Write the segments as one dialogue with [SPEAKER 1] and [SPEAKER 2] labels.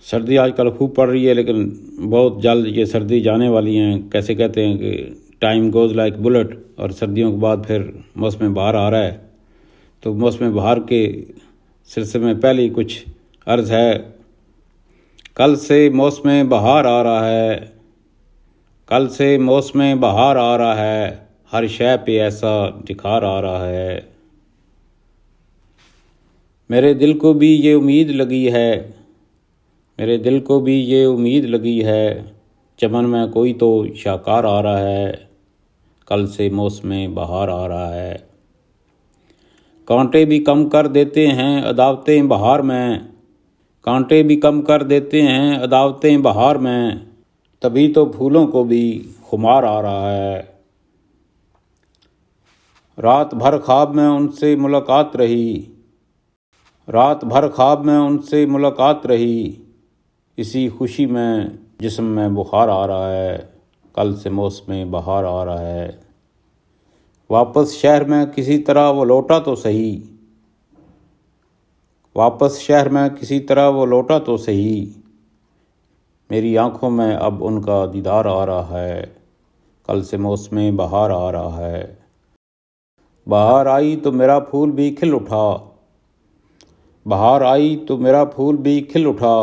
[SPEAKER 1] سردی آج کل خوب پڑ رہی ہے، لیکن بہت جلد یہ سردی جانے والی ہیں۔ کیسے کہتے ہیں کہ ٹائم گوز لائک بلٹ، اور سردیوں کے بعد پھر موسم بہار آ رہا ہے۔ تو موسم بہار کے سلسلے میں پہلی کچھ عرض ہے۔ کل سے موسم بہار آ رہا ہے، کل سے موسم بہار آ رہا ہے، ہر شے پہ ایسا نکھار آ رہا ہے۔ میرے دل کو بھی یہ امید لگی ہے، میرے دل کو بھی یہ امید لگی ہے، چمن میں کوئی تو شاہکار آ رہا ہے، کل سے موسم بہار آ رہا ہے۔ کانٹے بھی کم کر دیتے ہیں عداوتیں بہار میں، کانٹے بھی کم کر دیتے ہیں عداوتیں بہار میں، تبھی تو پھولوں کو بھی خمار آ رہا ہے۔ رات بھر خواب میں ان سے ملاقات رہی، رات بھر خواب میں ان سے ملاقات رہی، اسی خوشی میں جسم میں بخار آ رہا ہے، کل سے موسم بہار آ رہا ہے۔ واپس شہر میں کسی طرح وہ لوٹا تو صحیح، واپس شہر میں کسی طرح وہ لوٹا تو صحیح، میری آنکھوں میں اب ان کا دیدار آ رہا ہے، کل سے موسم بہار آ رہا ہے۔ بہار آئی تو میرا پھول بھی کھل اٹھا، بہار آئی تو میرا پھول بھی کھل اٹھا،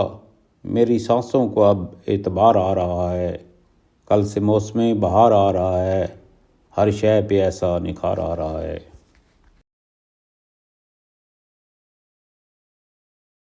[SPEAKER 1] میری سانسوں کو اب اعتبار آ رہا ہے، کل سے موسم بہار آ رہا ہے، ہر شے پہ ایسا نکھار آ رہا ہے۔